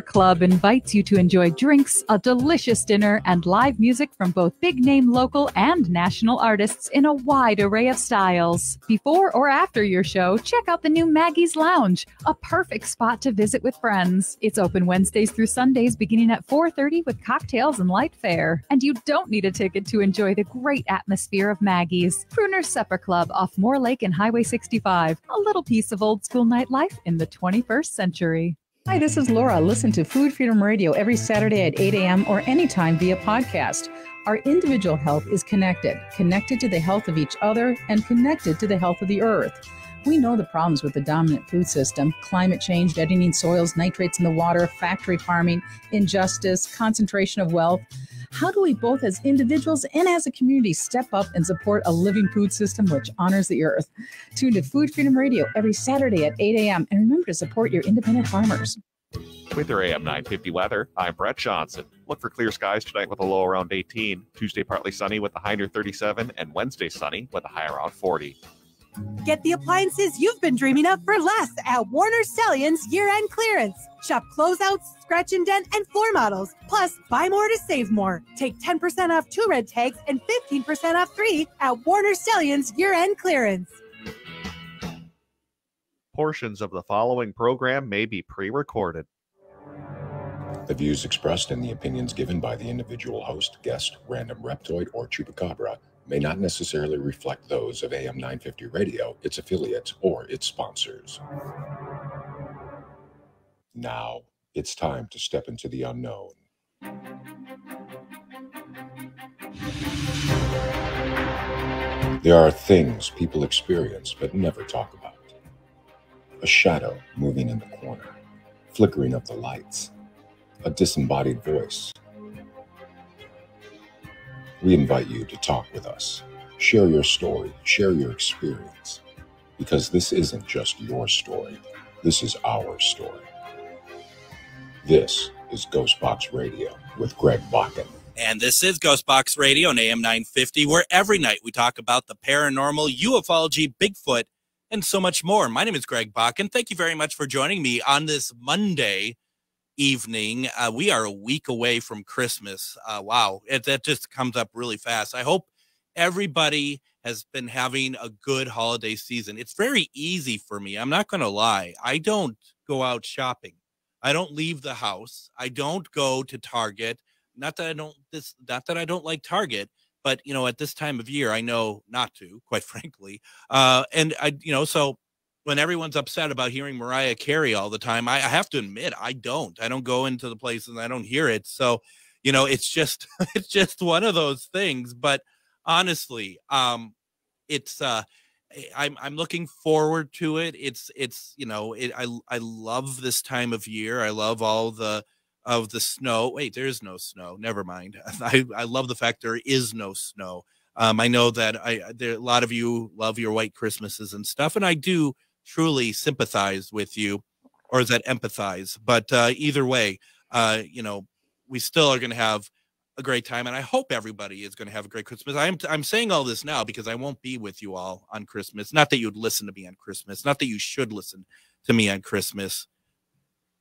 Club invites you to enjoy drinks, a delicious dinner, and live music from both big-name local and national artists in a wide array of styles. Before or after your show, check out the new Maggie's Lounge, a perfect spot to visit with friends. It's open Wednesdays through Sundays beginning at 4:30 with cocktails and light fare. And you don't need a ticket to enjoy the great atmosphere of Maggie's. Crooner's Supper Club off Moore Lake and Highway 65. A little piece of old school nightlife in the 21st century. Hi, this is Laura. Listen to Food Freedom Radio every Saturday at 8 a.m. or anytime via podcast. Our individual health is connected to the health of each other and connected to the health of the earth. We know the problems with the dominant food system: climate change, deadening soils, nitrates in the water, factory farming, injustice, concentration of wealth. How do we both as individuals and as a community step up and support a living food system which honors the earth? Tune to Food Freedom Radio every Saturday at 8 a.m. and remember to support your independent farmers. With your AM 950 weather, I'm Brett Johnson. Look for clear skies tonight with a low around 18. Tuesday partly sunny with a high near 37, and Wednesday sunny with a high around 40. Get the appliances you've been dreaming of for less at Warner Stellian's year-end clearance. Shop closeouts, scratch and dent, and floor models. Plus, buy more to save more. Take 10% off 2 red tags and 15% off 3 at Warner Stellian's year-end clearance. Portions of the following program may be pre-recorded. The views expressed and the opinions given by the individual host, guest, random reptoid, or chupacabra may not necessarily reflect those of AM 950 Radio, its affiliates, or its sponsors. Now, it's time to step into the unknown. There are things people experience but never talk about. A shadow moving in the corner, flickering of the lights, a disembodied voice. We invite you to talk with us. Share your story, share your experience, because this isn't just your story. This is our story. This is Ghostbox Radio with Greg Bakken. And this is Ghostbox Radio on AM 950, where every night we talk about the paranormal, ufology, Bigfoot, and so much more. My name is Greg Bakken. Thank you very much for joining me on this Monday evening. We are a week away from Christmas. Wow, that just comes up really fast. I hope everybody has been having a good holiday season. It's very easy for me. I'm not going to lie. I don't go out shopping. I don't leave the house. I don't go to Target. Not that I don't like Target, but you know, at this time of year, I know not to, quite frankly. So when everyone's upset about hearing Mariah Carey all the time, I have to admit, I don't go into the places and I don't hear it. So, you know, it's just, it's just one of those things. But honestly, I'm looking forward to it. I love this time of year. I love all the snow. Wait, there is no snow. Never mind. I love the fact there is no snow. I know that a lot of you love your white Christmases and stuff, and I do truly sympathize with you, or is that empathize? But either way, we still are going to have a great time, and I hope everybody is going to have a great Christmas. I'm saying all this now because I won't be with you all on Christmas. Not that you'd listen to me on Christmas. Not that you should listen to me on Christmas.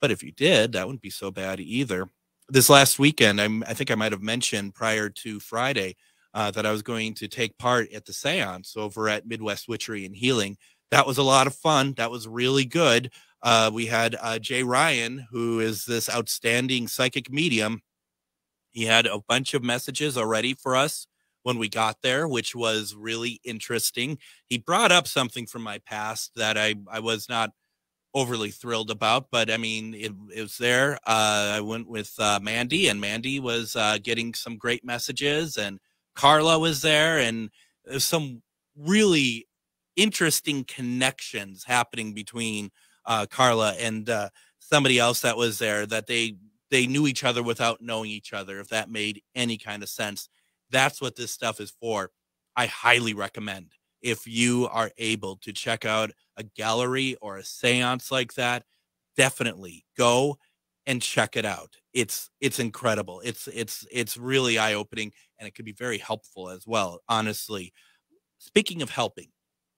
But if you did, that wouldn't be so bad either. This last weekend, I think I might have mentioned prior to Friday that I was going to take part at the seance over at Midwest Witchery and Healing. That was a lot of fun. That was really good. We had Jay Ryan, who is this outstanding psychic medium. He had a bunch of messages already for us when we got there, which was really interesting. He brought up something from my past that I was not overly thrilled about, but I mean, it was there. I went with Mandy, and Mandy was getting some great messages, and Carla was there, and there's some really interesting connections happening between Carla and somebody else that was there, that they knew each other without knowing each other, if that made any kind of sense. That's what this stuff is for. I highly recommend, if you are able to check out a gallery or a seance like that, definitely go and check it out. It's incredible. It's really eye-opening, and it can be very helpful as well, honestly. Speaking of helping,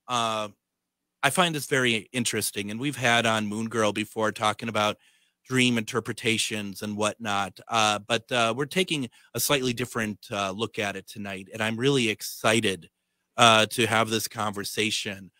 I find this very interesting, and we've had on Moon Girl before talking about dream interpretations and whatnot. But we're taking a slightly different look at it tonight. And I'm really excited to have this conversation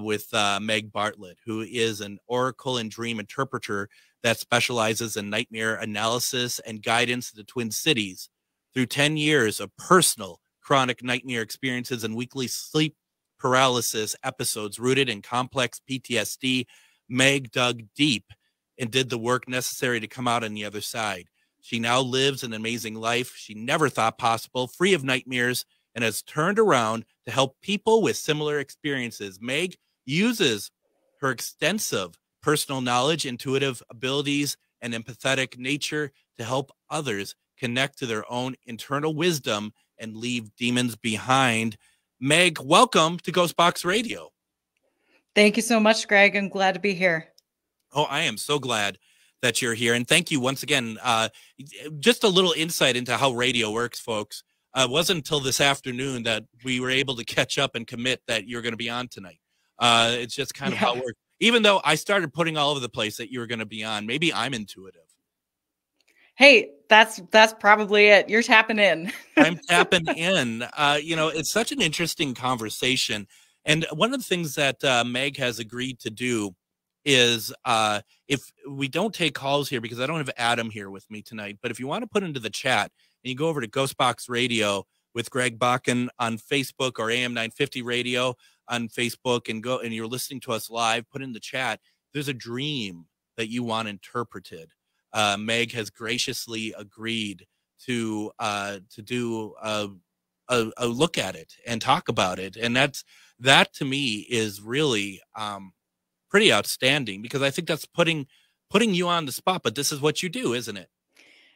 with Meg Bartlett, who is an oracle and dream interpreter that specializes in nightmare analysis and guidance to the Twin Cities. Through 10 years of personal chronic nightmare experiences and weekly sleep paralysis episodes rooted in complex PTSD, Meg dug deep and did the work necessary to come out on the other side. She now lives an amazing life she never thought possible, free of nightmares, and has turned around to help people with similar experiences. Meg uses her extensive personal knowledge, intuitive abilities, and empathetic nature to help others connect to their own internal wisdom and leave demons behind. Meg, welcome to Ghostbox Radio. Thank you so much, Greg. I'm glad to be here. Oh, I am so glad that you're here. And thank you once again. Just a little insight into how radio works, folks. It wasn't until this afternoon that we were able to catch up and commit that you're going to be on tonight. It's just kind of how it works. Even though I started putting all over the place that you were going to be on, maybe I'm intuitive. Hey, that's probably it. You're tapping in. I'm tapping in. It's such an interesting conversation. And one of the things that Meg has agreed to do is if we don't take calls here, because I don't have Adam here with me tonight, but if you want to put into the chat and you go over to Ghostbox Radio with Greg Bakken on Facebook or AM 950 Radio on Facebook and you're listening to us live, put in the chat, there's a dream that you want interpreted. Meg has graciously agreed to do a look at it and talk about it. And that to me is really pretty outstanding, because I think that's putting you on the spot, but this is what you do, isn't it?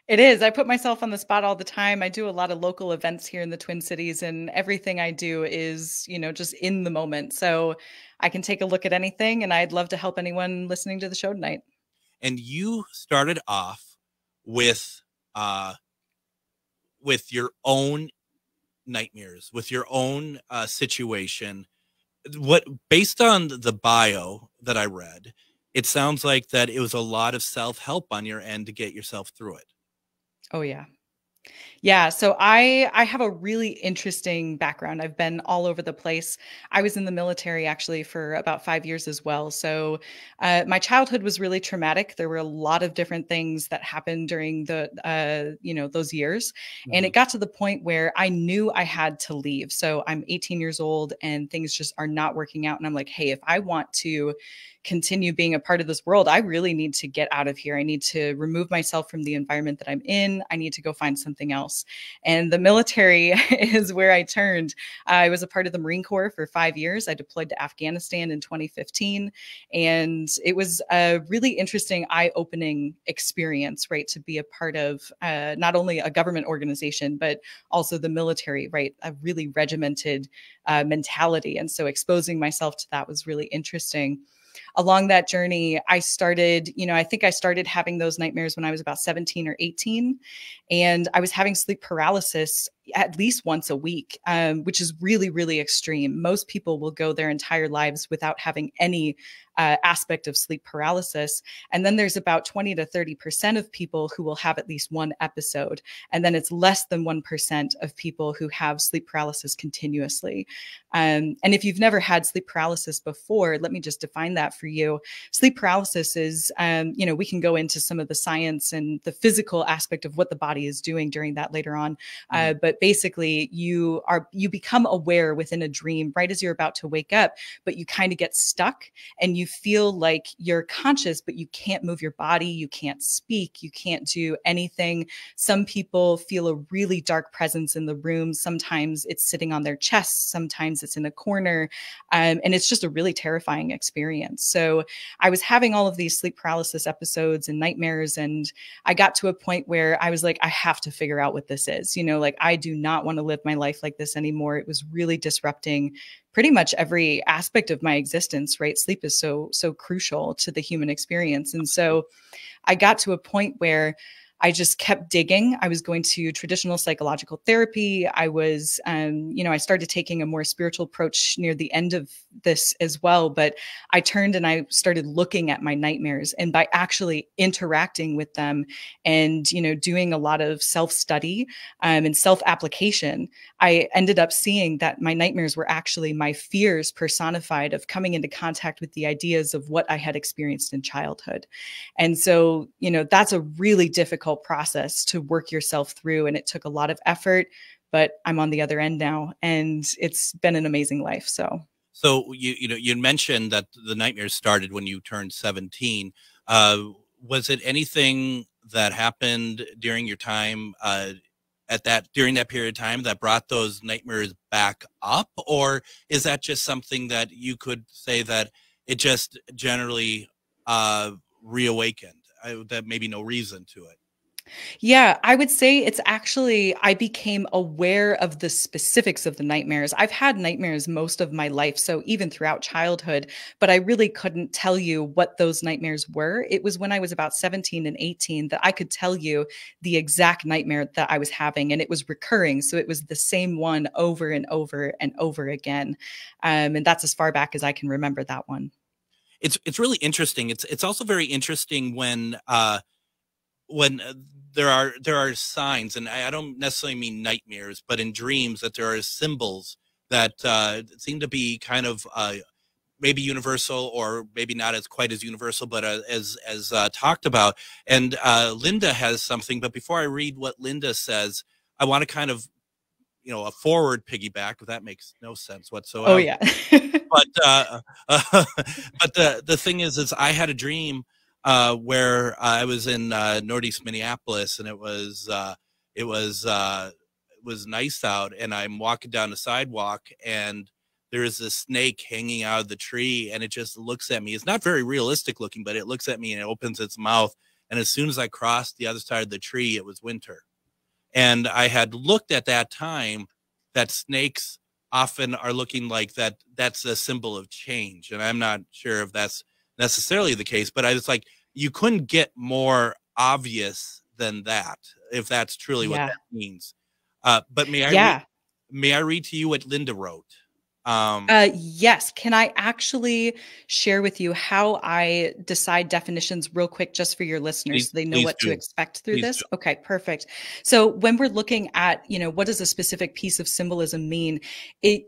It is. I put myself on the spot all the time. I do a lot of local events here in the Twin Cities, and everything I do is, just in the moment. So I can take a look at anything, and I'd love to help anyone listening to the show tonight. And you started off with your own nightmares, with your own situation. Based on the bio that I read, it sounds like that it was a lot of self-help on your end to get yourself through it. Oh, yeah. Yeah. So I have a really interesting background. I've been all over the place. I was in the military actually for about 5 years as well. So my childhood was really traumatic. There were a lot of different things that happened during those years. Mm-hmm. And it got to the point where I knew I had to leave. So I'm 18 years old and things just are not working out. And I'm like, hey, if I want to continue being a part of this world, I really need to get out of here. I need to remove myself from the environment that I'm in. I need to go find something else. And the military is where I turned. I was a part of the Marine Corps for 5 years. I deployed to Afghanistan in 2015. And it was a really interesting, eye-opening experience, right? To be a part of not only a government organization, but also the military, right? A really regimented mentality. And so exposing myself to that was really interesting. Along that journey, I started having those nightmares when I was about 17 or 18, and I was having sleep paralysis at least once a week, which is really, really extreme. Most people will go their entire lives without having any aspect of sleep paralysis. And then there's about 20 to 30% of people who will have at least one episode. And then it's less than 1% of people who have sleep paralysis continuously. And if you've never had sleep paralysis before, let me just define that for you. Sleep paralysis is, we can go into some of the science and the physical aspect of what the body is doing during that later on. But basically you become aware within a dream right as you're about to wake up, but you kind of get stuck and you feel like you're conscious, but you can't move your body. You can't speak. You can't do anything. Some people feel a really dark presence in the room. Sometimes it's sitting on their chest. Sometimes it's in a corner. And it's just a really terrifying experience. So I was having all of these sleep paralysis episodes and nightmares. And I got to a point where I was like, I have to figure out what this is. I do not want to live my life like this anymore. It was really disrupting pretty much every aspect of my existence, right? Sleep is so crucial to the human experience. And so I got to a point where I just kept digging. I was going to traditional psychological therapy. I was, I started taking a more spiritual approach near the end of this as well. But I turned and I started looking at my nightmares, and by actually interacting with them and, doing a lot of self-study and self-application, I ended up seeing that my nightmares were actually my fears personified of coming into contact with the ideas of what I had experienced in childhood. And so, that's a really difficult process to work yourself through. And it took a lot of effort, but I'm on the other end now, and it's been an amazing life. So you mentioned that the nightmares started when you turned 17. Was it anything that happened during your time during that period of time that brought those nightmares back up, or is that just something that you could say that it just generally reawakened? That maybe no reason to it. Yeah, I would say it's actually, I became aware of the specifics of the nightmares. I've had nightmares most of my life, so even throughout childhood, but I really couldn't tell you what those nightmares were. It was when I was about 17 and 18 that I could tell you the exact nightmare that I was having, and it was recurring. So it was the same one over and over and over again. And that's as far back as I can remember that one. It's really interesting. It's also very interesting when there are signs, and I don't necessarily mean nightmares, but in dreams, that there are symbols that seem to be kind of maybe universal, or maybe not as quite as universal, but as talked about. And Linda has something, but before I read what Linda says, I want to kind of, a forward piggyback, if that makes no sense whatsoever. Oh yeah. But the thing is I had a dream where I was in Northeast Minneapolis, and it was nice out, and I'm walking down the sidewalk, and there is a snake hanging out of the tree, and it just looks at me. It's not very realistic looking, but it looks at me and it opens its mouth. And as soon as I crossed the other side of the tree, it was winter. And I had looked at that time that snakes often are looking like that. That's a symbol of change. And I'm not sure if that's necessarily the case, but I was like, you couldn't get more obvious than that, if that's truly what that means. But may I read to you what Linda wrote? Yes. Can I actually share with you how I decide definitions real quick, just for your listeners, so they know what to expect through this? Okay, perfect. So when we're looking at, what does a specific piece of symbolism mean?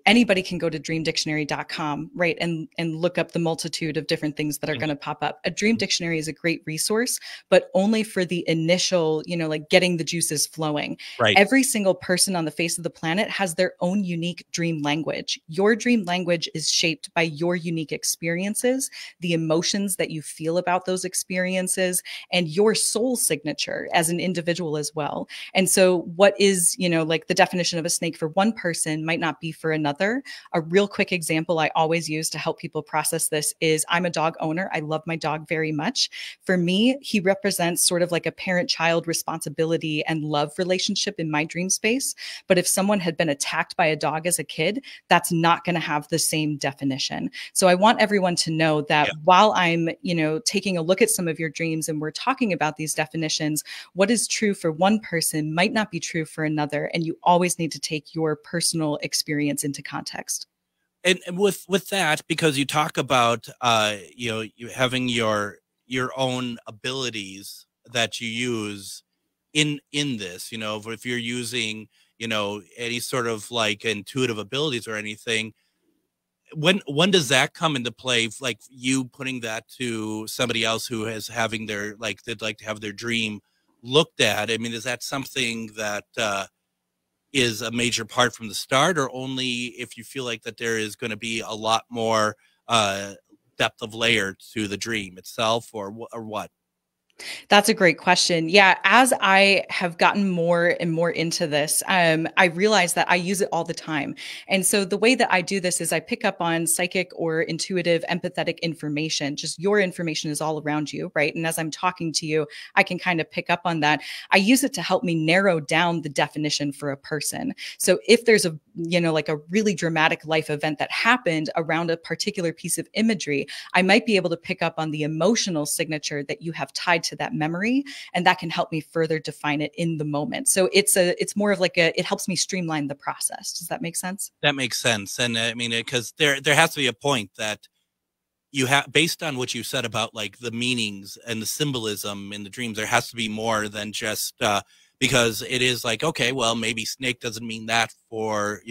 Anybody can go to dreamdictionary.com, right? And look up the multitude of different things that are going to pop up. A dream dictionary is a great resource, but only for the initial, like getting the juices flowing. Right. Every single person on the face of the planet has their own unique dream language. Your dream language is shaped by your unique experiences, the emotions that you feel about those experiences, and your soul signature as an individual as well. And so what is, like the definition of a snake for one person might not be for another. A real quick example I always use to help people process this is, I'm a dog owner. I love my dog very much. For me, he represents sort of like a parent-child responsibility and love relationship in my dream space. But if someone had been attacked by a dog as a kid, that's not going to have the same definition. So I want everyone to know that while I'm, taking a look at some of your dreams and we're talking about these definitions, what is true for one person might not be true for another. And you always need to take your personal experience into context. And with that, because you talk about, you having your own abilities that you use in this, if you're using, any sort of like intuitive abilities or anything, when does that come into play? Like you putting that to somebody else who is having their, they'd like to have their dream looked at. I mean, is that something that is a major part from the start, or only if you feel like that there is going to be a lot more depth of layer to the dream itself, or what? That's a great question. Yeah, as I have gotten more and more into this, I realize that I use it all the time. And so the way that I do this is I pick up on psychic or intuitive, empathetic information. Just your information is all around you, right? And as I'm talking to you, I can kind of pick up on that. I use it to help me narrow down the definition for a person. So if there's a like a really dramatic life event that happened around a particular piece of imagery, I might be able to pick up on the emotional signature that you have tied to that memory. And that can help me further define it in the moment. So it's more of like it helps me streamline the process. Does that make sense? That makes sense. And I mean, because there has to be a point that you have, based on what you said about like the meanings and the symbolism in the dreams, there has to be more than just, because it is like, okay, well, maybe snake doesn't mean that for,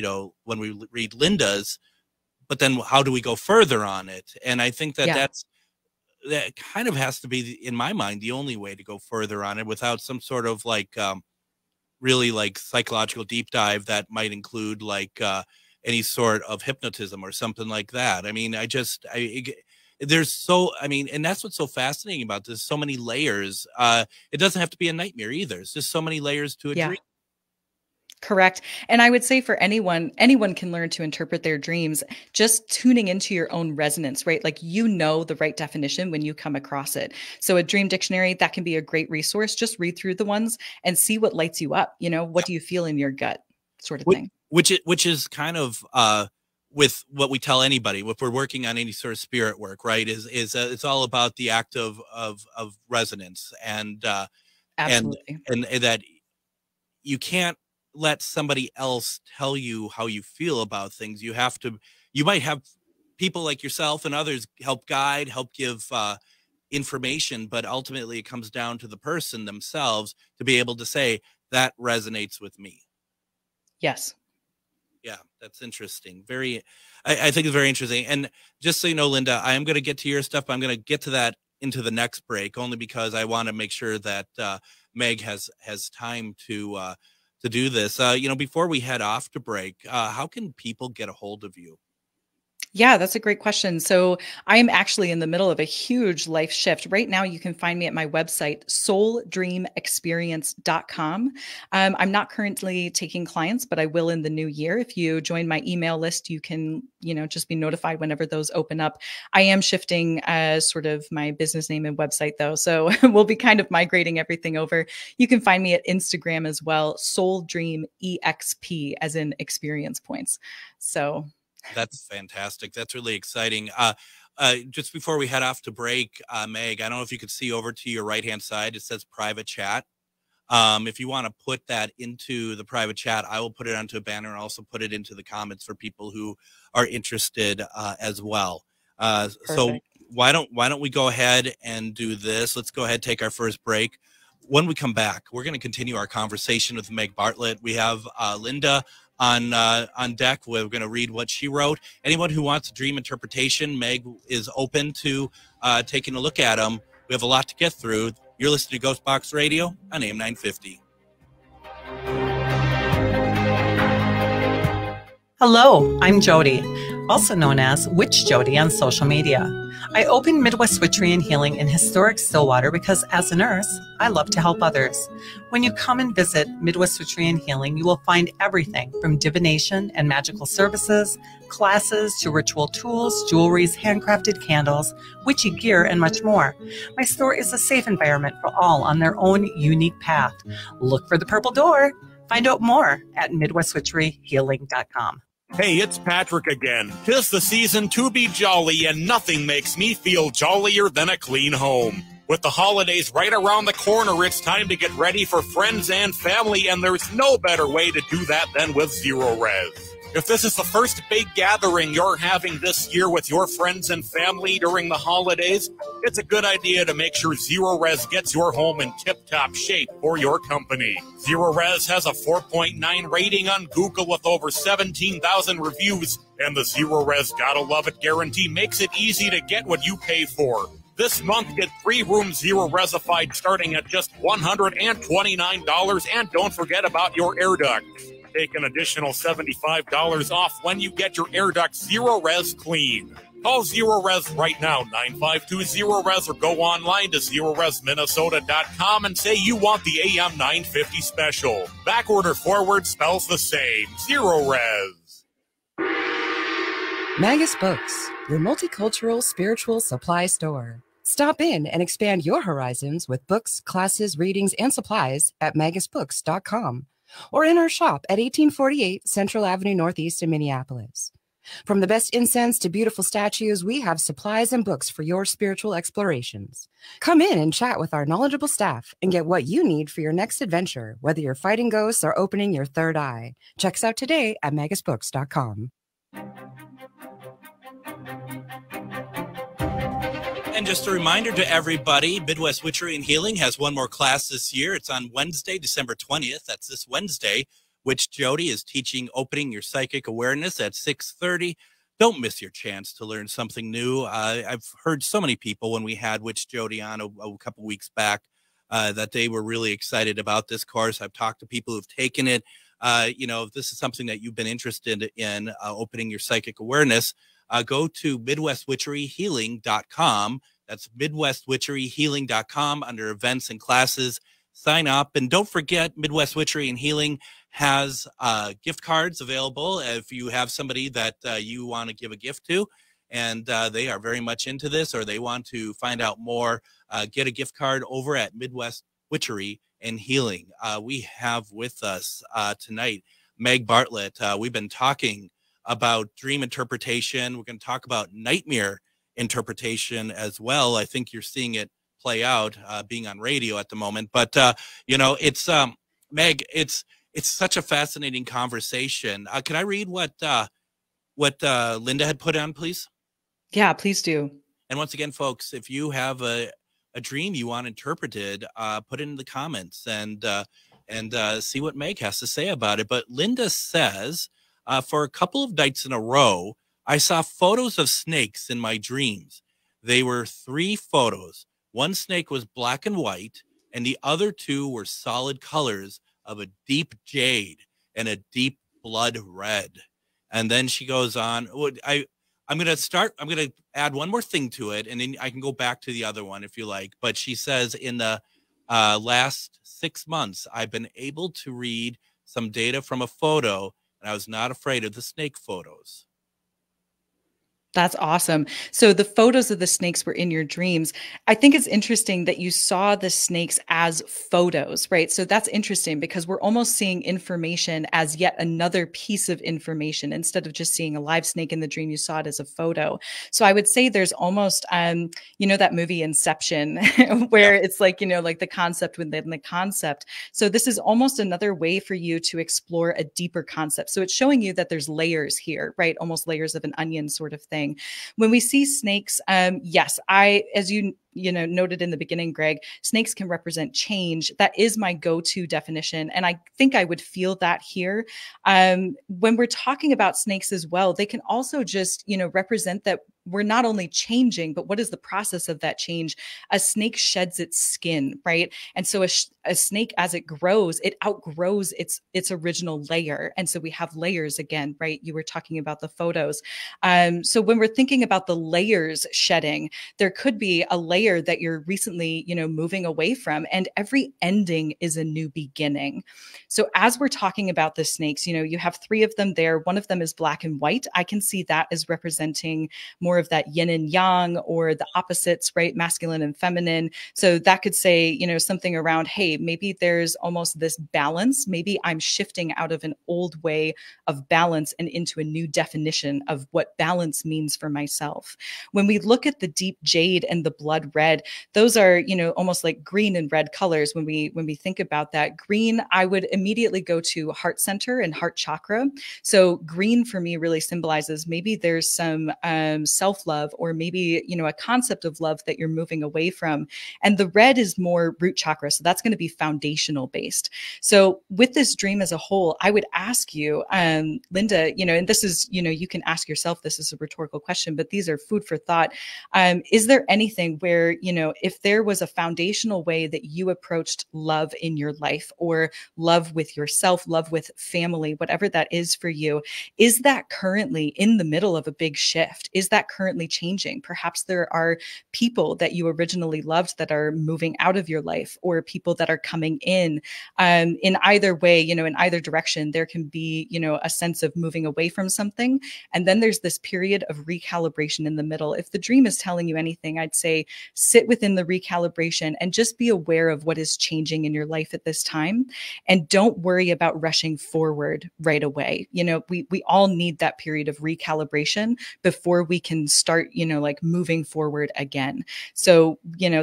when we read Linda's, but then how do we go further on it? And I think that that kind of has to be, in my mind, the only way to go further on it without some sort of like, really like psychological deep dive that might include like, any sort of hypnotism or something like that. I mean, there's and that's what's so fascinating about this. So many layers. It doesn't have to be a nightmare either. There's just so many layers to a dream. Correct. And I would say for anyone can learn to interpret their dreams, just tuning into your own resonance, right? Like, the right definition when you come across it. So a dream dictionary, that can be a great resource. Just read through the ones and see what lights you up. What do you feel in your gut, sort of thing. Which is kind of with what we tell anybody if we're working on any sort of spirit work, right? Is it's all about the act of resonance and absolutely. and that you can't let somebody else tell you how you feel about things. You might have people like yourself and others help guide, help give information, but ultimately it comes down to the person themselves to be able to say that resonates with me. Yes. Yeah, that's interesting. I think it's very interesting. And just so you know, Linda, I am going to get to your stuff, but I'm going to get to that into the next break, only because I want to make sure that Meg has time to do this. Before we head off to break, how can people get a hold of you? Yeah, that's a great question. So I am actually in the middle of a huge life shift. Right now, you can find me at my website, souldreamexperience.com. I'm not currently taking clients, but I will in the new year. If you join my email list, you can, just be notified whenever those open up. I am shifting sort of my business name and website though. So we'll be kind of migrating everything over. You can find me at Instagram as well, souldreamexp, as in experience points. So that's fantastic. That's really exciting. Just before we head off to break, Meg, I don't know if you could see over to your right-hand side. It says private chat. If you want to put that into the private chat, I will put it onto a banner and also put it into the comments for people who are interested as well. So why don't we go ahead and do this? Let's go ahead and take our first break. When we come back, we're going to continue our conversation with Meg Bartlett. We have Linda on deck. We're going to read what she wrote. Anyone who wants a dream interpretation, Meg is open to taking a look at them. We have a lot to get through. You're listening to Ghostbox Radio on AM 950. Hello, I'm Jody, also known as Witch Jody on social media. I opened Midwest Witchery and Healing in historic Stillwater because as a nurse, I love to help others. When you come and visit Midwest Witchery and Healing, you will find everything from divination and magical services, classes to ritual tools, jewelries, handcrafted candles, witchy gear, and much more. My store is a safe environment for all on their own unique path. Look for the purple door. Find out more at MidwestWitcheryHealing.com. Hey, it's Patrick again. 'Tis the season to be jolly, and nothing makes me feel jollier than a clean home. With the holidays right around the corner, it's time to get ready for friends and family, and there's no better way to do that than with Zero Res. If this is the first big gathering you're having this year with your friends and family during the holidays, it's a good idea to make sure Zero Res gets your home in tip-top shape for your company. Zero Res has a 4.9 rating on Google with over 17,000 reviews, and the Zero Res Gotta Love It guarantee makes it easy to get what you pay for. This month, get 3-room Zero Resified starting at just $129, and don't forget about your air ducts. Take an additional $75 off when you get your air duct Zero Res clean. Call Zero Res right now, 952-ZERO-RES, or go online to ZeroResMinnesota.com and say you want the AM 950 special. Backward or forward spells the same. Zero Res. Magus Books, your multicultural spiritual supply store. Stop in and expand your horizons with books, classes, readings, and supplies at magusbooks.com. or in our shop at 1848 Central Avenue Northeast in Minneapolis. From the best incense to beautiful statues, we have supplies and books for your spiritual explorations. Come in and chat with our knowledgeable staff and get what you need for your next adventure, whether you're fighting ghosts or opening your third eye. Check us out today at magusbooks.com. And just a reminder to everybody, Midwest Witchery and Healing has one more class this year. It's on Wednesday, December 20th. That's this Wednesday. Witch Jody is teaching Opening Your Psychic Awareness at 6:30. Don't miss your chance to learn something new. I've heard so many people when we had Witch Jody on a couple weeks back that they were really excited about this course. I've talked to people who've taken it. If this is something that you've been interested in, opening your psychic awareness, go to MidwestWitcheryHealing.com. That's MidwestWitcheryHealing.com under events and classes. Sign up. And don't forget, Midwest Witchery and Healing has gift cards available if you have somebody that you want to give a gift to, and they are very much into this, or they want to find out more. Get a gift card over at Midwest Witchery and Healing. We have with us tonight Meg Bartlett. We've been talking about dream interpretation. We're going to talk about nightmare interpretation as well. I think you're seeing it play out being on radio at the moment, but it's Meg, it's such a fascinating conversation. Can I read what Linda had put on, please? Yeah, please do. And once again, folks, if you have a dream you want interpreted, put it in the comments and see what Meg has to say about it. But Linda says, for a couple of nights in a row, I saw photos of snakes in my dreams. They were 3 photos. One snake was black and white, and the other 2 were solid colors of a deep jade and a deep blood red. And then she goes on. I'm going to add one more thing to it, and then I can go back to the other one if you like. But she says, in the last 6 months, I've been able to read some data from a photo, and I was not afraid of the snake photos. That's awesome. So the photos of the snakes were in your dreams. I think it's interesting that you saw the snakes as photos, right? So that's interesting because we're almost seeing information as yet another piece of information. Instead of just seeing a live snake in the dream, you saw it as a photo. So I would say there's almost, that movie Inception, where it's like, like the concept within the concept. So this is almost another way for you to explore a deeper concept. So it's showing you that there's layers here, right? Almost layers of an onion sort of thing. When we see snakes, yes, as you noted in the beginning, Greg, snakes can represent change. That is my go-to definition. And I think I would feel that here. When we're talking about snakes as well, they can also just, represent that we're not only changing, but what is the process of that change? A snake sheds its skin, right? And so a snake, as it grows, it outgrows its original layer. And so we have layers again, right? You were talking about the photos. So when we're thinking about the layers shedding, there could be a layer that you're recently, moving away from, and every ending is a new beginning. So as we're talking about the snakes, you have 3 of them there. One of them is black and white. I can see that as representing more of that yin and yang, or the opposites, right? Masculine and feminine. So that could say, something around, hey, maybe there's almost this balance. Maybe I'm shifting out of an old way of balance and into a new definition of what balance means for myself. When we look at the deep jade and the blood red, those are, almost like green and red colors. When we think about that, green, I would immediately go to heart center and heart chakra. So green for me really symbolizes maybe there's some self-love, or maybe, a concept of love that you're moving away from. And the red is more root chakra. So that's going to be foundational based. So with this dream as a whole, I would ask you, Linda, and this is, you can ask yourself, this is a rhetorical question, but these are food for thought. Is there anything where, if there was a foundational way that you approached love in your life, or love with yourself, love with family, whatever that is for you, is that currently in the middle of a big shift? Is that currently changing. Perhaps there are people that you originally loved that are moving out of your life, or people that are coming in. In either way, in either direction, there can be, a sense of moving away from something. And then there's this period of recalibration in the middle. If the dream is telling you anything, I'd say sit within the recalibration and just be aware of what is changing in your life at this time. And don't worry about rushing forward right away. We all need that period of recalibration before we can start, like moving forward again. So,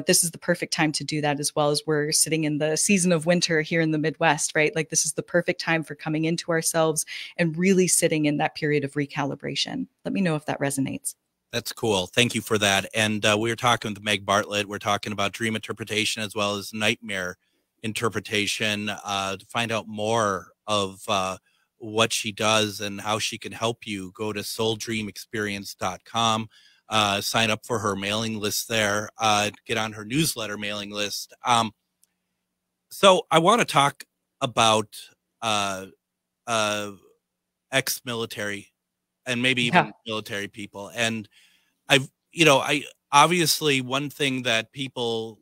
this is the perfect time to do that, as well as we're sitting in the season of winter here in the Midwest, right? Like, this is the perfect time for coming into ourselves and really sitting in that period of recalibration. Let me know if that resonates. That's cool. Thank you for that. And we were talking with Meg Bartlett. We're talking about dream interpretation as well as nightmare interpretation. To find out more of what she does and how she can help you, go to souldreamexperience.com. Sign up for her mailing list there. Get on her newsletter mailing list. So I want to talk about ex-military and maybe even military people. And I obviously, one thing that people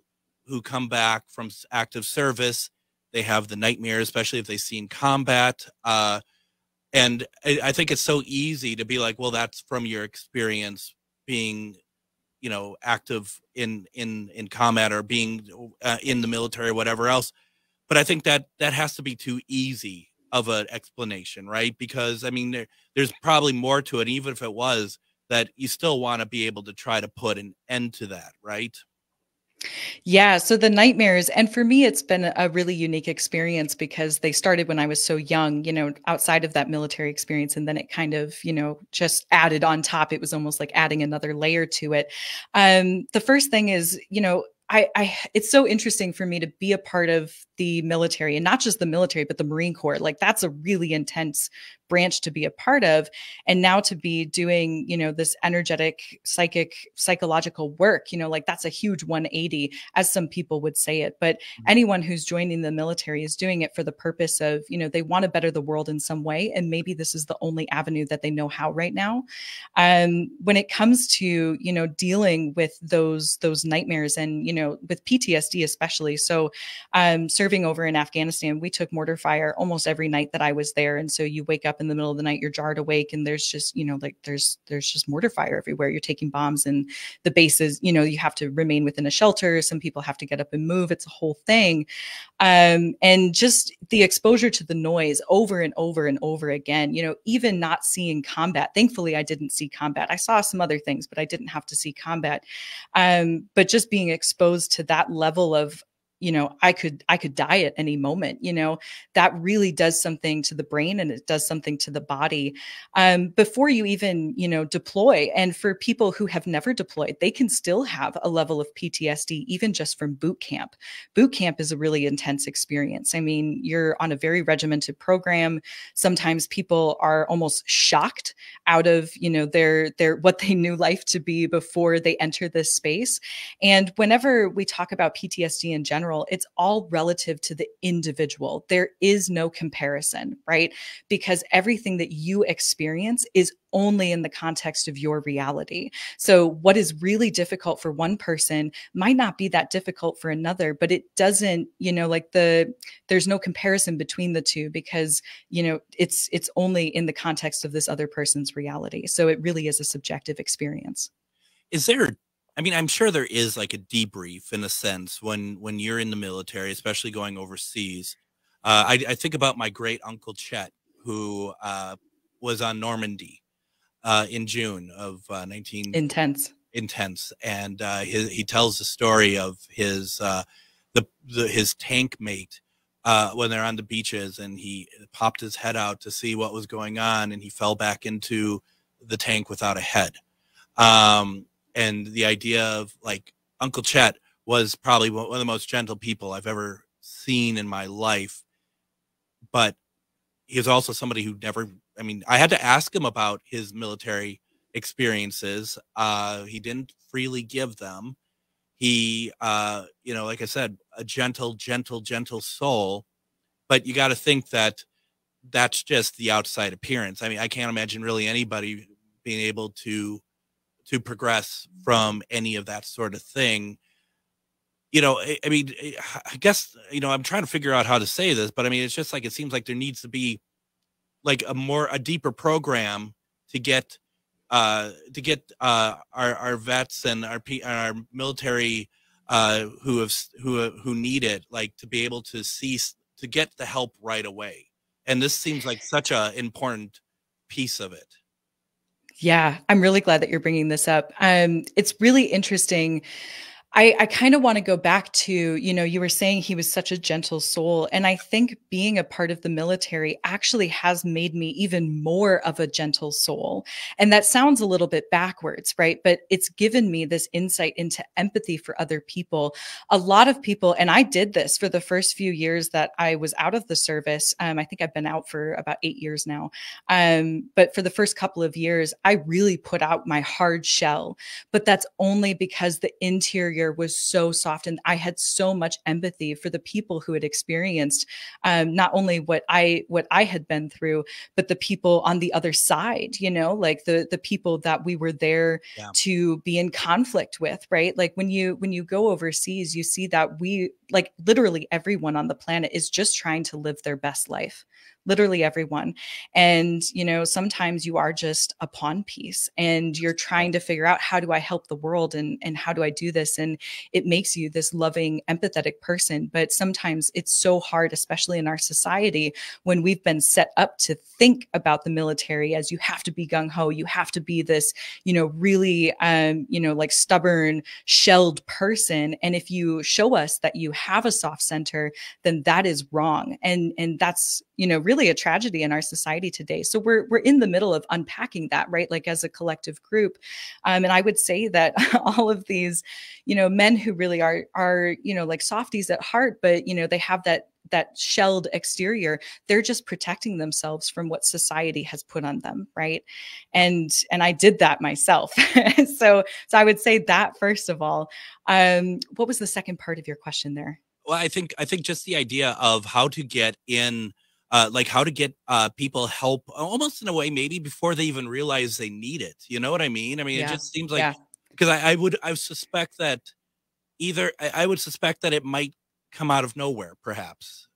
who come back from active service, they have the nightmare, especially if they've seen combat. And I think it's so easy to be like, well, that's from your experience being, active in combat or being in the military or whatever else. But I think that has to be too easy of an explanation, right? Because there's probably more to it, even if it was that you still want to be able to try to put an end to that, right? Yeah. So the nightmares, and for me, it's been a really unique experience because they started when I was so young, outside of that military experience. And then it kind of, just added on top. It was almost like adding another layer to it. The first thing is, it's so interesting for me to be a part of the military, and not just the military, but the Marine Corps. Like, that's a really intense branch to be a part of. And now to be doing, this energetic, psychological work, like, that's a huge 180, as some people would say it. But anyone who's joining the military is doing it for the purpose of, they want to better the world in some way. And maybe this is the only avenue that they know how right now. When it comes to, dealing with those nightmares and, with PTSD especially. So serving over in Afghanistan, we took mortar fire almost every night that I was there. And so you wake up in the middle of the night, you're jarred awake, and there's just, there's just mortar fire everywhere. You're taking bombs, and the bases, you have to remain within a shelter. Some people have to get up and move. It's a whole thing. And just the exposure to the noise over and over and over again, even not seeing combat. Thankfully, I didn't see combat. I saw some other things, but I didn't have to see combat. But just being exposed to that level of, I could die at any moment, that really does something to the brain, and it does something to the body before you even, deploy. And for people who have never deployed, they can still have a level of PTSD, even just from boot camp. Boot camp is a really intense experience. You're on a very regimented program. Sometimes people are almost shocked out of, their what they knew life to be before they enter this space. And whenever we talk about PTSD in general, it's all relative to the individual. There is no comparison, right? Because everything that you experience is only in the context of your reality. So what is really difficult for one person might not be that difficult for another, but it doesn't, there's no comparison between the two because, it's only in the context of this other person's reality. So it really is a subjective experience. Is there, I'm sure there is like a debrief in a sense when you're in the military, especially going overseas. I think about my great uncle Chet, who was on Normandy in June of 19. Intense. And he tells the story of his his tank mate when they're on the beaches, and he popped his head out to see what was going on, and he fell back into the tank without a head. And the idea of like Uncle Chet was probably one of the most gentle people I've ever seen in my life. But he was also somebody who never, I had to ask him about his military experiences. He didn't freely give them. He, like I said, a gentle soul. But you got to think that that's just the outside appearance. I can't imagine really anybody being able to to progress from any of that sort of thing. You know, I mean, I guess, you know, I'm trying to figure out how to say this, but I mean, it's just like, it seems like there needs to be like a deeper program to get our vets and our military who need it, like, to be able to get the help right away. And this seems like such a important piece of it. Yeah, I'm really glad that you're bringing this up. It's really interesting. I kind of want to go back to, you know, you were saying he was such a gentle soul. And I think being a part of the military actually has made me even more of a gentle soul. And that sounds a little bit backwards, right? But it's given me this insight into empathy for other people. A lot of people, and I did this for the first few years that I was out of the service. I think I've been out for about 8 years now. But for the first couple of years, I really put out my hard shell. But that's only because the interior was so soft, and I had so much empathy for the people who had experienced not only what I had been through, but the people on the other side, you know, like the people that we were there to be in conflict with, right? Like when you go overseas, you see that we, like, literally everyone on the planet is just trying to live their best life. Literally everyone. And, you know, sometimes you are just a pawn piece and you're trying to figure out, how do I help the world, and how do I do this? And it makes you this loving, empathetic person. But sometimes it's so hard, especially in our society, when we've been set up to think about the military as you have to be gung-ho, you have to be this, you know, really, you know, like stubborn, shelled person. And if you show us that you have a soft center, then that is wrong. And that's, you know, really a tragedy in our society today. So we're in the middle of unpacking that, right? Like as a collective group. And I would say that all of these, you know, men who really are, you know, like softies at heart, but, you know, they have that shelled exterior, they're just protecting themselves from what society has put on them, right? And I did that myself. So I would say that, first of all. What was the second part of your question there? Well, I think just the idea of how to get in, like how to get people help, almost in a way, maybe before they even realize they need it. You know what I mean? I mean, it just seems like, because I would suspect that I would suspect that it might come out of nowhere, perhaps.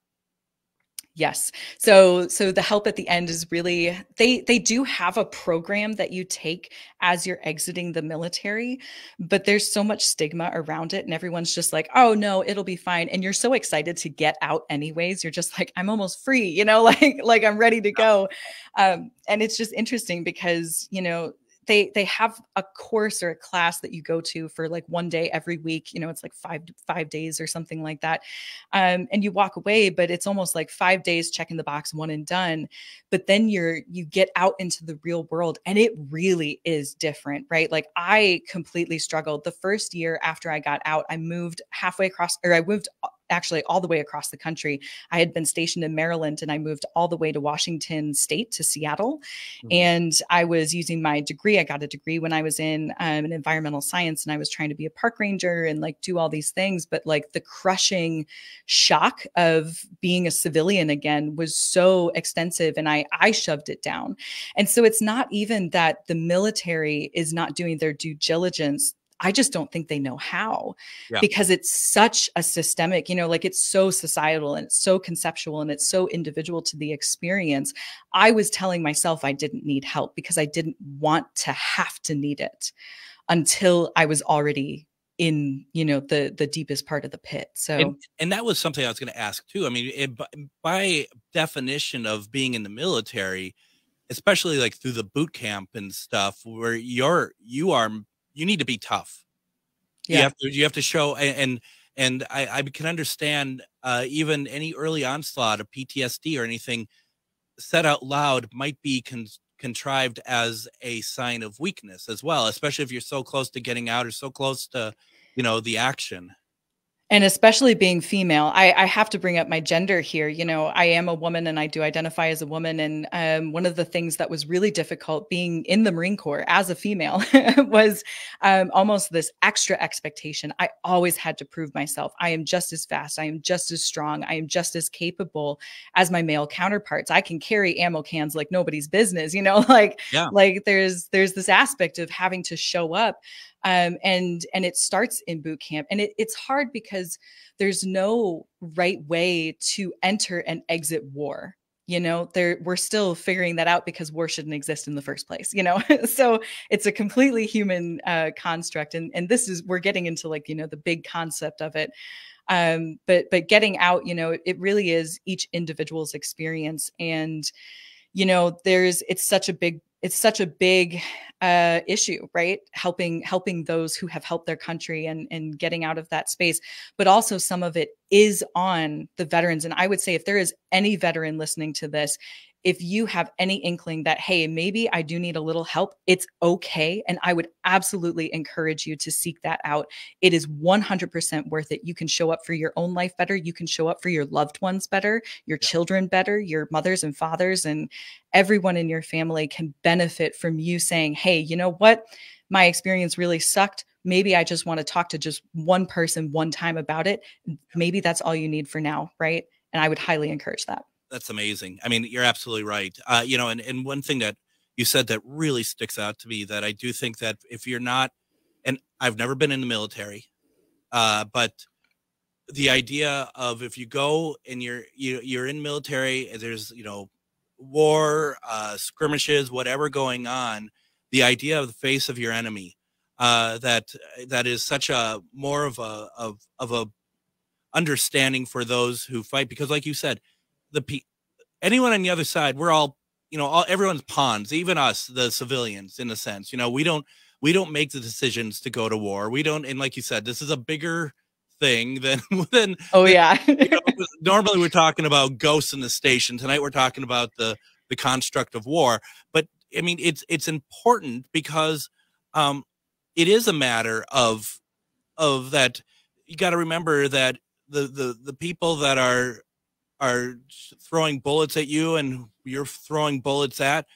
Yes. So the help at the end is really, they do have a program that you take as you're exiting the military, but there's so much stigma around it, and everyone's just like, oh no, it'll be fine. And you're so excited to get out anyways. You're just like, I'm almost free, you know, like I'm ready to go. And it's just interesting because, you know, they have a course or a class that you go to for like one day every week. You know, it's like five days or something like that. And you walk away, but it's almost like 5 days, checking the box, one and done. But then you get out into the real world, and it really is different, right? Like I completely struggled. The first year after I got out, I moved actually all the way across the country. I had been stationed in Maryland, and I moved all the way to Washington State, to Seattle. Mm-hmm. And I was using my degree. I got a degree when I was in an environmental science, and I was trying to be a park ranger and like do all these things. But like the crushing shock of being a civilian again was so extensive, and I shoved it down. And so it's not even that the military is not doing their due diligence. I just don't think they know how, because it's such a systemic, you know, like it's so societal and it's so conceptual and it's so individual to the experience. I was telling myself I didn't need help because I didn't want to have to need it until I was already in, you know, the deepest part of the pit. So, and that was something I was going to ask too. I mean, by definition of being in the military, especially like through the boot camp and stuff, where you need to be tough. Yeah. You have to show, and I can understand even any early onslaught of PTSD or anything said out loud might be contrived as a sign of weakness as well, especially if you're so close to getting out or so close to, you know, the action. And especially being female, I have to bring up my gender here. You know, I am a woman and I do identify as a woman. And one of the things that was really difficult being in the Marine Corps as a female was almost this extra expectation. I always had to prove myself. I am just as fast. I am just as strong. I am just as capable as my male counterparts. I can carry ammo cans like nobody's business, you know, like there's this aspect of having to show up. And it starts in boot camp, and it's hard because there's no right way to enter and exit war. You know, we're still figuring that out because war shouldn't exist in the first place, you know? So it's a completely human construct. And we're getting into like, you know, the big concept of it. But getting out, you know, it really is each individual's experience. And, you know, it's such a big issue, right? Helping those who have helped their country and getting out of that space. But also some of it is on the veterans. And I would say if there is any veteran listening to this, if you have any inkling that, hey, maybe I do need a little help, it's okay. And I would absolutely encourage you to seek that out. It is 100% worth it. You can show up for your own life better. You can show up for your loved ones better, your children better, your mothers and fathers, and everyone in your family can benefit from you saying, hey, you know what? My experience really sucked. Maybe I just want to talk to just one person one time about it. Maybe that's all you need for now, right? And I would highly encourage that. That's amazing. I mean, you're absolutely right. You know, and one thing that you said that really sticks out to me that I do think that if you're not, and I've never been in the military, but the idea of if you go and you're in military, and there's, you know, war, skirmishes, whatever going on, the idea of the face of your enemy, that is such a more of a understanding for those who fight, because like you said, anyone on the other side, we're all, you know, everyone's pawns, even us, the civilians, in a sense. You know, we don't make the decisions to go to war. We don't, and like you said, this is a bigger thing than oh yeah. You know, normally we're talking about ghosts in the station. Tonight we're talking about the construct of war. But I mean, it's important because it is a matter of that. You got to remember that the people that are throwing bullets at you and you're throwing bullets at,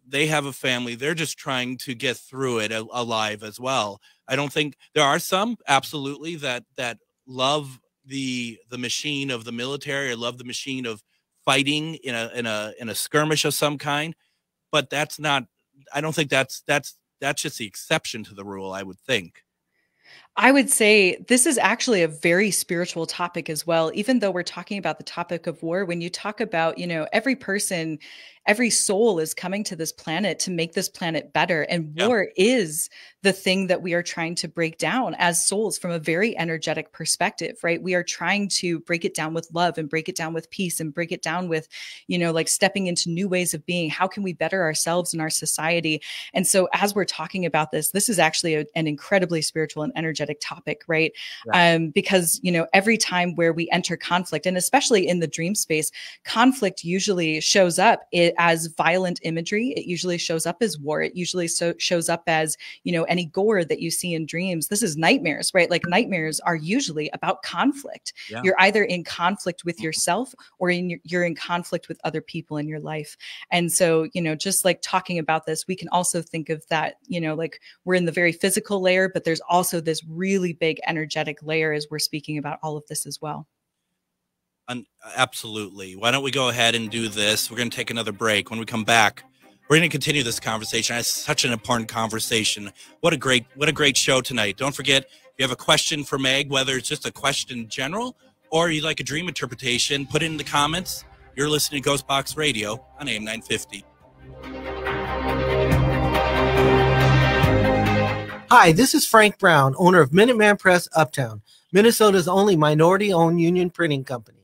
they have a family. They're just trying to get through it alive as well. I don't think there are some absolutely that love the machine of the military, or love the machine of fighting in a skirmish of some kind, but that's not, I don't think that's just the exception to the rule, I would think. I would say this is actually a very spiritual topic as well. Even though we're talking about the topic of war, when you talk about, you know, every person, every soul is coming to this planet to make this planet better. And war is the thing that we are trying to break down as souls from a very energetic perspective, right? We are trying to break it down with love and break it down with peace and break it down with, you know, like stepping into new ways of being. How can we better ourselves and our society? And so as we're talking about this is actually an incredibly spiritual and energetic topic, right? Yeah. Because, you know, every time where we enter conflict, and especially in the dream space, conflict usually shows up as violent imagery. It usually shows up as war. It usually shows up as, you know, any gore that you see in dreams. This is nightmares, right? Like nightmares are usually about conflict. Yeah. You're either in conflict with yourself or you're in conflict with other people in your life. And so, you know, just like talking about this, we can also think of that, you know, like we're in the very physical layer, but there's also this really big energetic layer as we're speaking about all of this as well. Absolutely. Why don't we go ahead and do this? We're going to take another break. When we come back, we're going to continue this conversation. It's such an important conversation. What a great show tonight. Don't forget, if you have a question for Meg, whether it's just a question in general or you'd like a dream interpretation, put it in the comments. You're listening to Ghostbox Radio on AM 950. Hi, this is Frank Brown, owner of Minuteman Press Uptown, Minnesota's only minority-owned union printing company.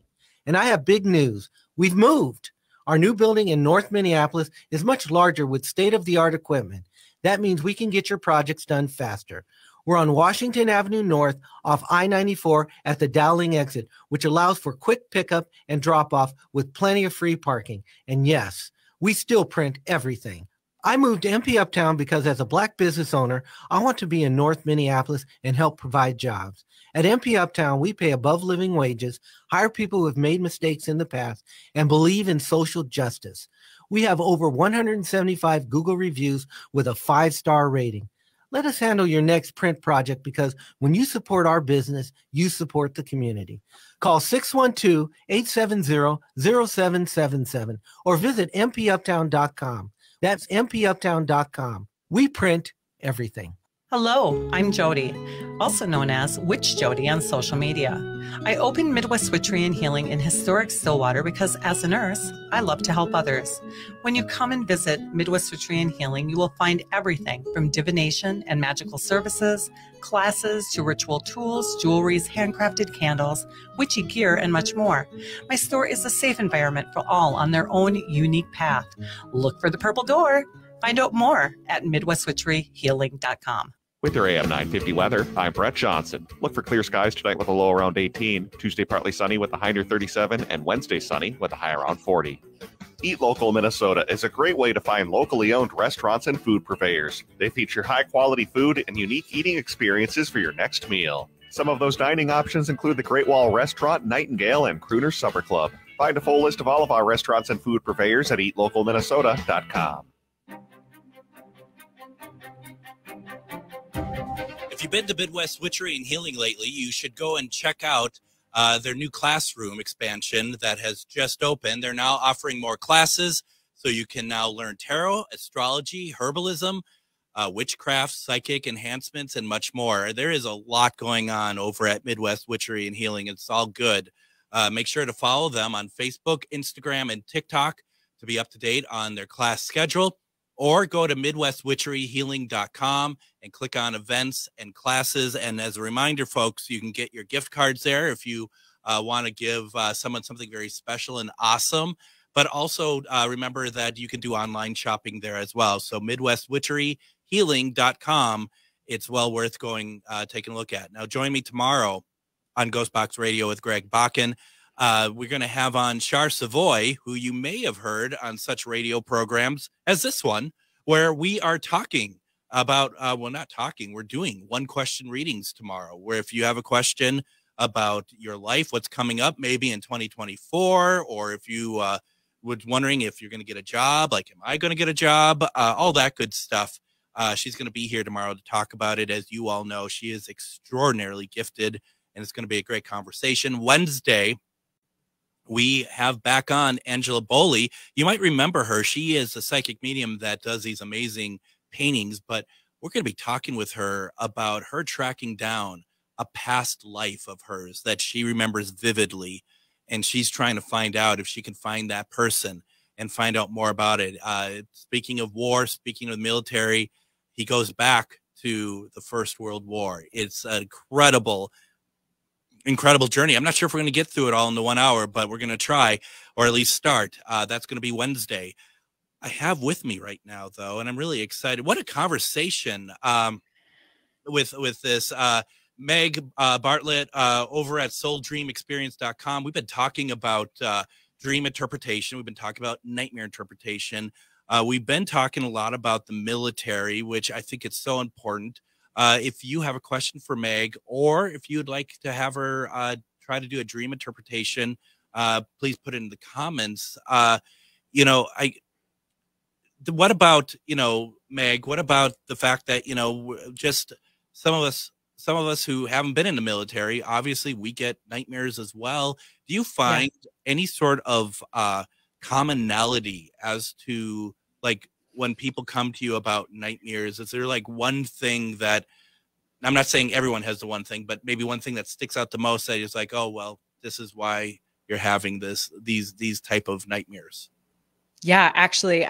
And I have big news. We've moved. Our new building in North Minneapolis is much larger with state-of-the-art equipment. That means we can get your projects done faster. We're on Washington Avenue North off I-94 at the Dowling exit, which allows for quick pickup and drop-off with plenty of free parking. And yes, we still print everything. I moved to MP Uptown because as a Black business owner, I want to be in North Minneapolis and help provide jobs. At MP Uptown, we pay above living wages, hire people who have made mistakes in the past, and believe in social justice. We have over 175 Google reviews with a 5-star rating. Let us handle your next print project because when you support our business, you support the community. Call 612-870-0777 or visit mpuptown.com. That's mpuptown.com. We print everything. Hello, I'm Jody, also known as Witch Jody on social media. I opened Midwest Witchery and Healing in historic Stillwater because as a nurse, I love to help others. When you come and visit Midwest Witchery and Healing, you will find everything from divination and magical services, classes to ritual tools, jewelries, handcrafted candles, witchy gear, and much more. My store is a safe environment for all on their own unique path. Look for the purple door. Find out more at MidwestWitcheryHealing.com. With your AM 950 weather, I'm Brett Johnson. Look for clear skies tonight with a low around 18, Tuesday partly sunny with a high near 37, and Wednesday sunny with a high around 40. Eat Local Minnesota is a great way to find locally owned restaurants and food purveyors. They feature high-quality food and unique eating experiences for your next meal. Some of those dining options include the Great Wall Restaurant, Nightingale, and Crooner Supper Club. Find a full list of all of our restaurants and food purveyors at eatlocalminnesota.com. If you've been to Midwest Witchery and Healing lately, you should go and check out their new classroom expansion that has just opened. They're now offering more classes, so you can now learn tarot, astrology, herbalism, witchcraft, psychic enhancements, and much more. There is a lot going on over at Midwest Witchery and Healing. It's all good. Make sure to follow them on Facebook, Instagram, and TikTok to be up to date on their class schedule. Or go to MidwestWitcheryHealing.com and click on events and classes. And as a reminder, folks, you can get your gift cards there if you want to give someone something very special and awesome. But also remember that you can do online shopping there as well. So MidwestWitcheryHealing.com. It's well worth going, taking a look at. Now, join me tomorrow on Ghostbox Radio with Greg Bakken. We're going to have on Char Savoy, who you may have heard on such radio programs as this one, where we are talking about, we're doing one-question readings tomorrow, where if you have a question about your life, what's coming up maybe in 2024, or if you were wondering if you're going to get a job, like, am I going to get a job? All that good stuff. She's going to be here tomorrow to talk about it. As you all know, she is extraordinarily gifted, and it's going to be a great conversation. Wednesday, we have back on Angela Boley. You might remember her. She is a psychic medium that does these amazing paintings, but we're going to be talking with her about her tracking down a past life of hers that she remembers vividly. And she's trying to find out if she can find that person and find out more about it. Speaking of war, speaking of the military, he goes back to the First World War. It's an incredible journey. I'm not sure if we're going to get through it all in the 1 hour, but we're going to try, or at least start. That's going to be Wednesday. I have with me right now, though, and I'm really excited. What a conversation with this Meg Bartlett over at SoulDreamExperience.com. We've been talking about dream interpretation. We've been talking about nightmare interpretation. We've been talking a lot about the military, which I think it's so important. If you have a question for Meg, or if you'd like to have her try to do a dream interpretation, please put it in the comments. What about, Meg, what about the fact that, just some of us who haven't been in the military, obviously we get nightmares as well. Do you find any sort of commonality as to, like, when people come to you about nightmares? Is there like one thing that, I'm not saying everyone has the one thing, but maybe one thing that sticks out the most that is like, oh, well, this is why you're having these type of nightmares? Yeah, actually,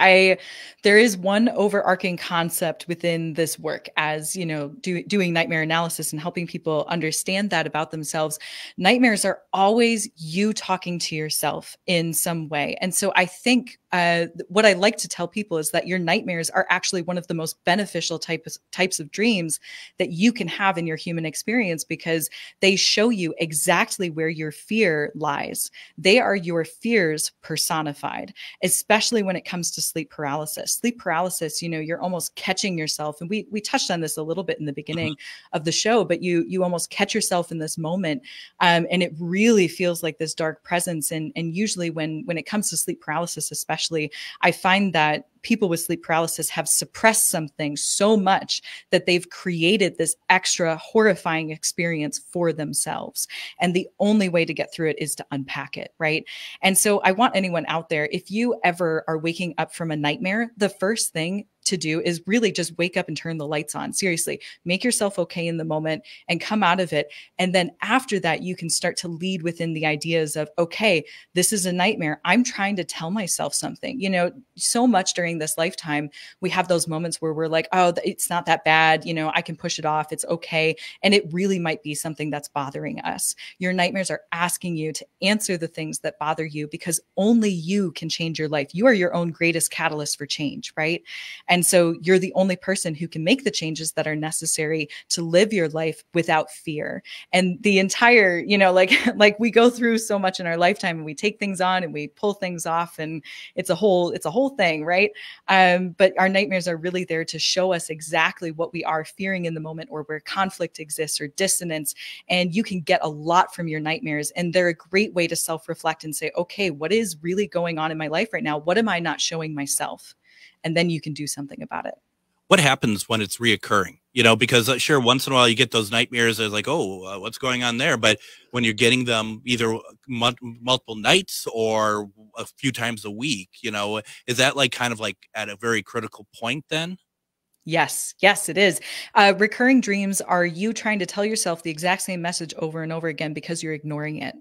there is one overarching concept within this work, as doing nightmare analysis and helping people understand that about themselves. Nightmares are always you talking to yourself in some way. And so I think what I like to tell people is that your nightmares are actually one of the most beneficial types of dreams that you can have in your human experience, because they show you exactly where your fear lies. They are your fears personified, especially when it comes to sleep paralysis. Sleep paralysis, you're almost catching yourself. And we touched on this a little bit in the beginning of the show, but you almost catch yourself in this moment. And it really feels like this dark presence. And usually when it comes to sleep paralysis, especially, I find that people with sleep paralysis have suppressed something so much that they've created this extra horrifying experience for themselves. And the only way to get through it is to unpack it, right? And so I want anyone out there, if you ever are waking up from a nightmare, the first thing to do is really just wake up and turn the lights on. Seriously, make yourself okay in the moment and come out of it. And then after that, you can start to lead within the ideas of, okay, this is a nightmare. I'm trying to tell myself something. So much during this lifetime, we have those moments where we're like, oh, it's not that bad. I can push it off. It's okay. And it really might be something that's bothering us. Your nightmares are asking you to answer the things that bother you, because only you can change your life. You are your own greatest catalyst for change, right? And so you're the only person who can make the changes that are necessary to live your life without fear. And the entire, like we go through so much in our lifetime, and we take things on and we pull things off, and it's a whole thing, right? But our nightmares are really there to show us exactly what we are fearing in the moment, or where conflict exists or dissonance. And you can get a lot from your nightmares. And they're a great way to self-reflect and say, okay, what is really going on in my life right now? What am I not showing myself? And then you can do something about it. What happens when it's reoccurring? Because sure, once in a while you get those nightmares. It's like, oh, what's going on there? But when you're getting them either multiple nights or a few times a week, is that like kind of like at a very critical point then? Yes, it is. Recurring dreams are you trying to tell yourself the exact same message over and over again because you're ignoring it.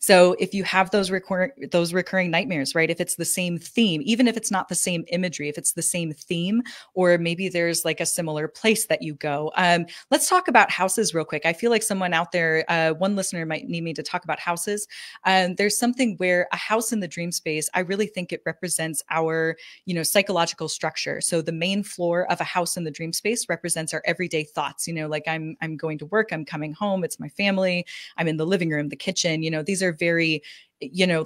So if you have those recurring nightmares, right? If it's the same theme, even if it's not the same imagery, if it's the same theme, or maybe there's like a similar place that you go. Let's talk about houses real quick. I feel like someone out there, one listener might need me to talk about houses. There's something where a house in the dream space, I really think it represents our, psychological structure. So the main floor of a house in the dream space represents our everyday thoughts, like I'm going to work, I'm coming home, it's my family, I'm in the living room, the kitchen, these are very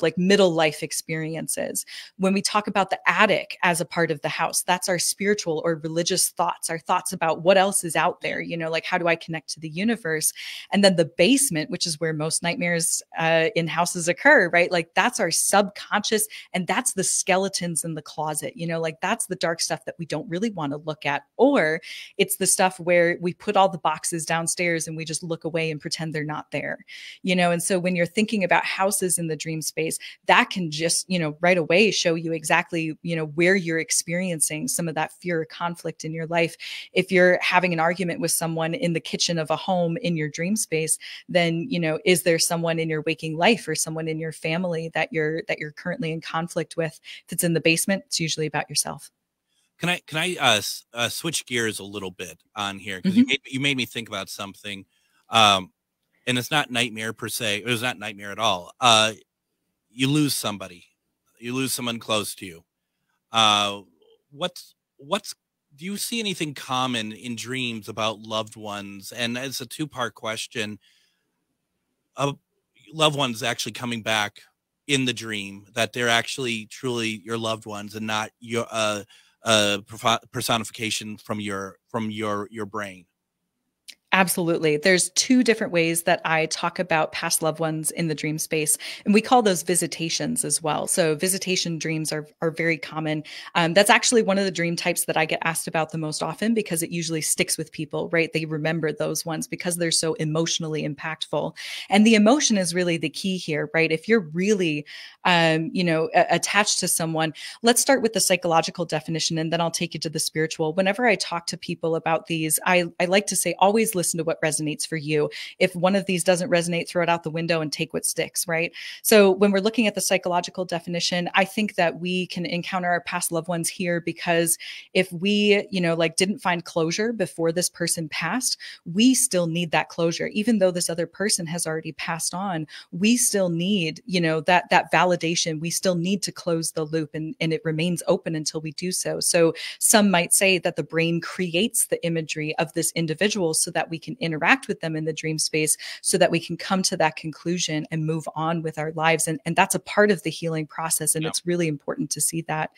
like middle life experiences. When we talk about the attic as a part of the house, that's our spiritual or religious thoughts, our thoughts about what else is out there, like how do I connect to the universe? And then the basement, which is where most nightmares in houses occur, right? Like that's our subconscious, and that's the skeletons in the closet, like that's the dark stuff that we don't really want to look at. Or it's the stuff where we put all the boxes downstairs and we just look away and pretend they're not there, and so when you're thinking about houses in the dream space, that can just, right away show you exactly, where you're experiencing some of that fear or conflict in your life. If you're having an argument with someone in the kitchen of a home in your dream space, then, is there someone in your waking life or someone in your family that you're currently in conflict with? If it's in the basement, it's usually about yourself. Can I switch gears a little bit on here? Because you made me think about something. And it's not nightmare per se. It was not nightmare at all. You lose somebody, you lose someone close to you. Do you see anything common in dreams about loved ones? And it's a two-part question of loved ones actually coming back in the dream, that they're actually truly your loved ones and not your personification from your brain. Absolutely. There's two different ways that I talk about past loved ones in the dream space, and we call those visitations as well. So visitation dreams are very common. That's actually one of the dream types that I get asked about the most often, because it usually sticks with people, right? They remember those ones because they're so emotionally impactful. And the emotion is really the key here, right? If you're really, attached to someone, let's start with the psychological definition, and then I'll take you to the spiritual. Whenever I talk to people about these, I like to say, always listen to what resonates for you. If one of these doesn't resonate, throw it out the window and take what sticks, right? So when we're looking at the psychological definition, I think that we can encounter our past loved ones here because if we, like didn't find closure before this person passed, we still need that closure. Even though this other person has already passed on, we still need, that validation. We still need to close the loop, and it remains open until we do so. So some might say that the brain creates the imagery of this individual so that we can interact with them in the dream space, so that we can come to that conclusion and move on with our lives. And that's a part of the healing process. And it's really important to see that.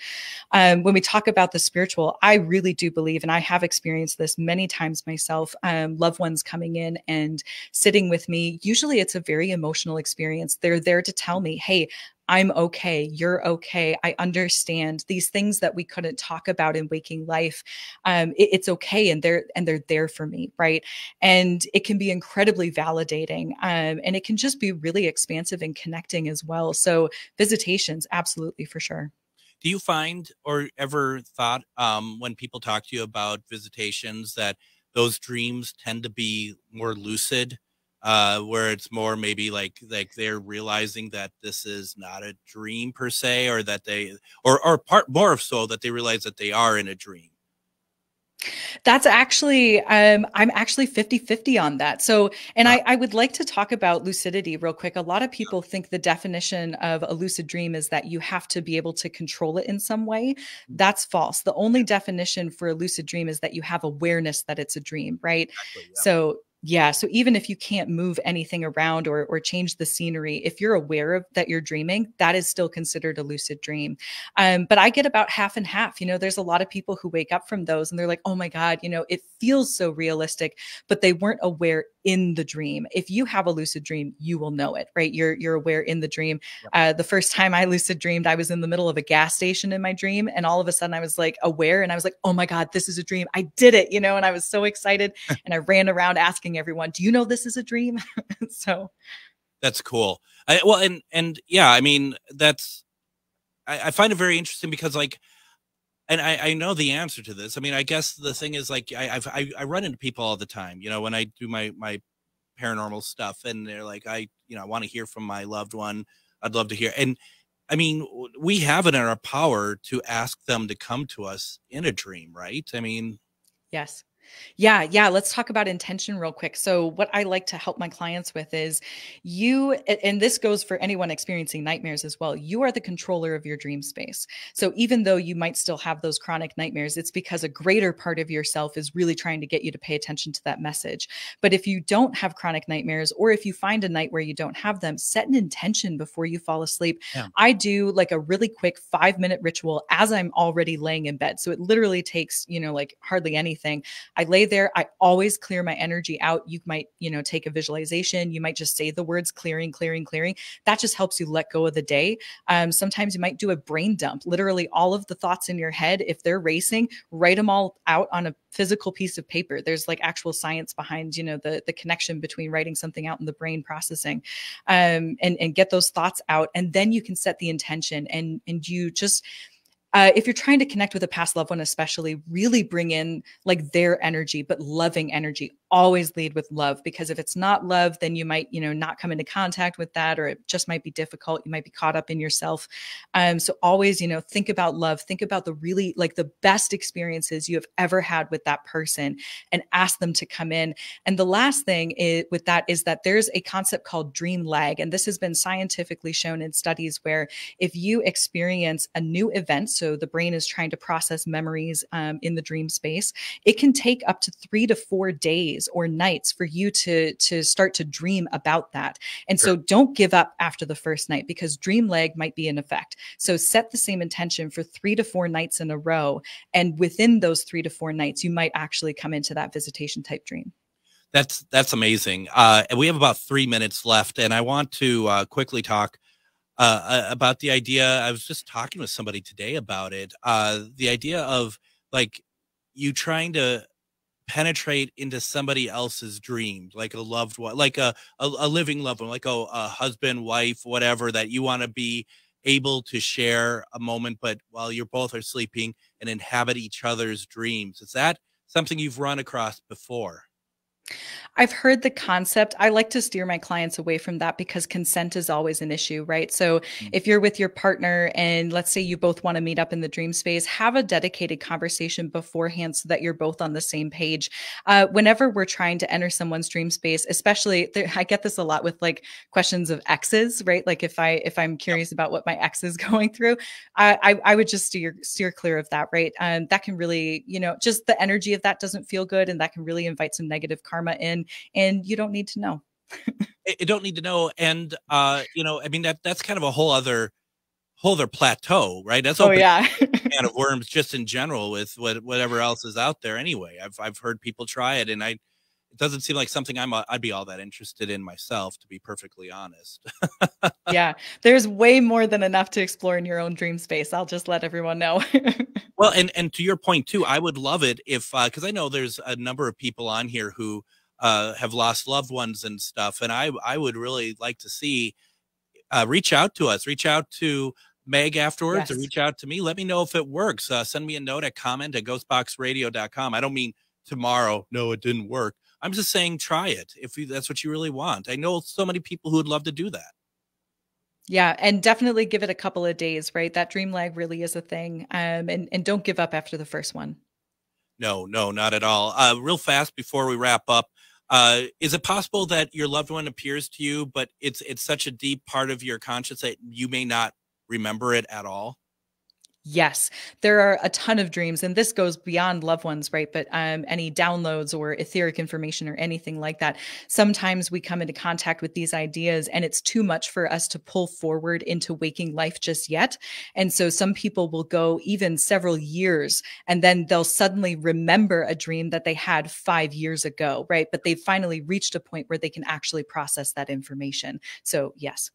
When we talk about the spiritual, I really do believe, and I have experienced this many times myself, loved ones coming in and sitting with me. Usually it's a very emotional experience. They're there to tell me, hey, I'm okay. You're okay. I understand these things that we couldn't talk about in waking life. It's okay. And they're there for me. Right. And it can be incredibly validating. And it can just be really expansive and connecting as well. So visitations, absolutely, for sure. Do you find or ever thought when people talk to you about visitations that those dreams tend to be more lucid? Where it's more maybe like they're realizing that this is not a dream per se, or that they, or part more of so that they realize that they are in a dream? That's actually, I'm actually 50-50 on that. So, and I would like to talk about lucidity real quick. A lot of people think the definition of a lucid dream is that you have to be able to control it in some way. That's false. The only definition for a lucid dream is that you have awareness that it's a dream, right? Exactly, yeah. So even if you can't move anything around or change the scenery, if you're aware of that you're dreaming, that is still considered a lucid dream. But I get about half and half. There's a lot of people who wake up from those and they're like, oh my God, it feels so realistic, but they weren't aware in the dream. If you have a lucid dream, you will know it, right? You're aware in the dream. Yep. The first time I lucid dreamed, I was in the middle of a gas station in my dream. And all of a sudden I was like aware, and I was like, oh my God, this is a dream. I did it, and I was so excited. And I ran around asking everyone, do you know this is a dream? So that's cool. And yeah, I mean, I find it very interesting because and I know the answer to this. I mean, I guess the thing is I run into people all the time, when I do my paranormal stuff, and they're like, I want to hear from my loved one. I'd love to hear. And I mean, we have it in our power to ask them to come to us in a dream, right? I mean, yes. Yeah. Let's talk about intention real quick. So what I like to help my clients with is and this goes for anyone experiencing nightmares as well, you are the controller of your dream space. So even though you might still have those chronic nightmares, it's because a greater part of yourself is really trying to get you to pay attention to that message. But if you don't have chronic nightmares, or if you find a night where you don't have them, set an intention before you fall asleep. Yeah. I do like a really quick 5-minute ritual as I'm already laying in bed. So it literally takes, hardly anything. I lay there. I always clear my energy out. You might, take a visualization. You might just say the words clearing, clearing, clearing. That just helps you let go of the day. Sometimes you might do a brain dump. Literally all of the thoughts in your head, if they're racing, write them all out on a physical piece of paper. There's like actual science behind, the connection between writing something out and the brain processing, and get those thoughts out. And then you can set the intention, and you just, if you're trying to connect with a past loved one, especially, really bring in like their energy, but loving energy. Always lead with love, because if it's not love, then you might, not come into contact with that, or it just might be difficult. You might be caught up in yourself. So always, think about love, think about the really like the best experiences you have ever had with that person, and ask them to come in. And the last thing with that is that there's a concept called dream lag. And this has been scientifically shown in studies where if you experience a new event, so the brain is trying to process memories in the dream space, it can take up to 3 to 4 days or nights for you to start to dream about that. And so don't give up after the first night, because dream lag might be in effect. So set the same intention for 3 to 4 nights in a row. And within those 3 to 4 nights, you might actually come into that visitation type dream. That's amazing. And we have about 3 minutes left. And I want to quickly talk about the idea. I was just talking with somebody today about it. The idea of like you trying to penetrate into somebody else's dreams, like a loved one, like a living loved one, like a husband, wife, whatever, that you want to be able to share a moment, but while you're both are sleeping, and inhabit each other's dreams. Is that something you've run across before? I've heard the concept. I like to steer my clients away from that because consent is always an issue, right? So if you're with your partner and let's say you both want to meet up in the dream space, have a dedicated conversation beforehand so that you're both on the same page. Whenever we're trying to enter someone's dream space, especially I get this a lot with like questions of exes, right? Like if I'm curious about what my ex is going through, I would just steer clear of that, right? That can really, just the energy of that doesn't feel good, and that can really invite some negative karma in. And you don't need to know. You don't need to know. And, I mean, that's kind of a whole other plateau, right? That's a can of worms just in general with whatever else is out there anyway. I've heard people try it, and it doesn't seem like something I'd be all that interested in myself, to be perfectly honest. Yeah, there's way more than enough to explore in your own dream space. I'll just let everyone know. Well, and to your point too, I would love it if, because I know there's a number of people on here who have lost loved ones and stuff. And I would really like to see, reach out to us, reach out to Meg afterwards, or reach out to me. Let me know if it works. Send me a note at comment@ghostboxradio.com. I don't mean tomorrow, no, it didn't work. I'm just saying, try it if that's what you really want. I know so many people who would love to do that. Yeah, and definitely give it a couple of days, right? That dream lag really is a thing. And don't give up after the first one. No, not at all. Real fast before we wrap up, is it possible that your loved one appears to you, but it's such a deep part of your conscience that you may not remember it at all? Yes, there are a ton of dreams, and this goes beyond loved ones, right? But any downloads or etheric information or anything like that. Sometimes we come into contact with these ideas and it's too much for us to pull forward into waking life just yet. And so some people will go even several years and then they'll suddenly remember a dream that they had 5 years ago, right? But they've finally reached a point where they can actually process that information. So yes.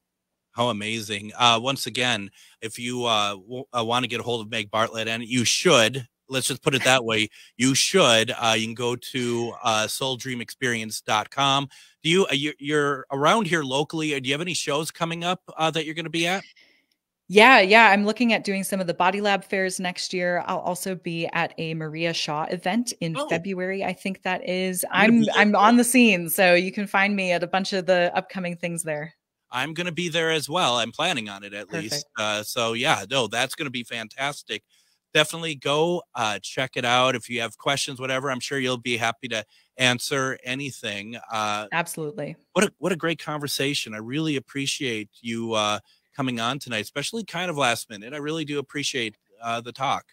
How amazing. Once again, if you want to get a hold of Meg Bartlett, and you should, let's just put it that way, you should, you can go to souldreamexperience.com. You're around here locally. Do you have any shows coming up that you're going to be at? Yeah. I'm looking at doing some of the Body Lab fairs next year. I'll also be at a Maria Shaw event in February. I think that is. I'm on the scene, so you can find me at a bunch of the upcoming things there. I'm going to be there as well. I'm planning on it at least. So yeah, no, that's going to be fantastic. Definitely go check it out. If you have questions, whatever, I'm sure you'll be happy to answer anything. Absolutely. What a great conversation. I really appreciate you coming on tonight, especially kind of last minute. I really do appreciate the talk.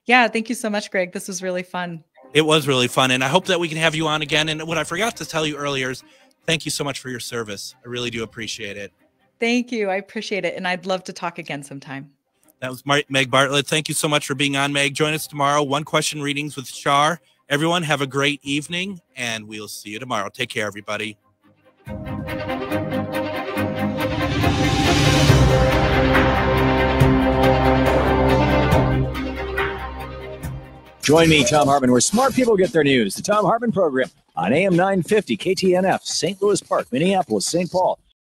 Yeah. Thank you so much, Greg. This was really fun. It was really fun. And I hope that we can have you on again. And what I forgot to tell you earlier is, thank you so much for your service. I really do appreciate it. Thank you. I appreciate it. And I'd love to talk again sometime. That was Meg Bartlett. Thank you so much for being on, Meg. Join us tomorrow. One Question Readings with Shar. Everyone have a great evening, and we'll see you tomorrow. Take care, everybody. Join me, Tom Hartman, where smart people get their news. The Tom Hartman Program on AM 950, KTNF, St. Louis Park, Minneapolis, St. Paul,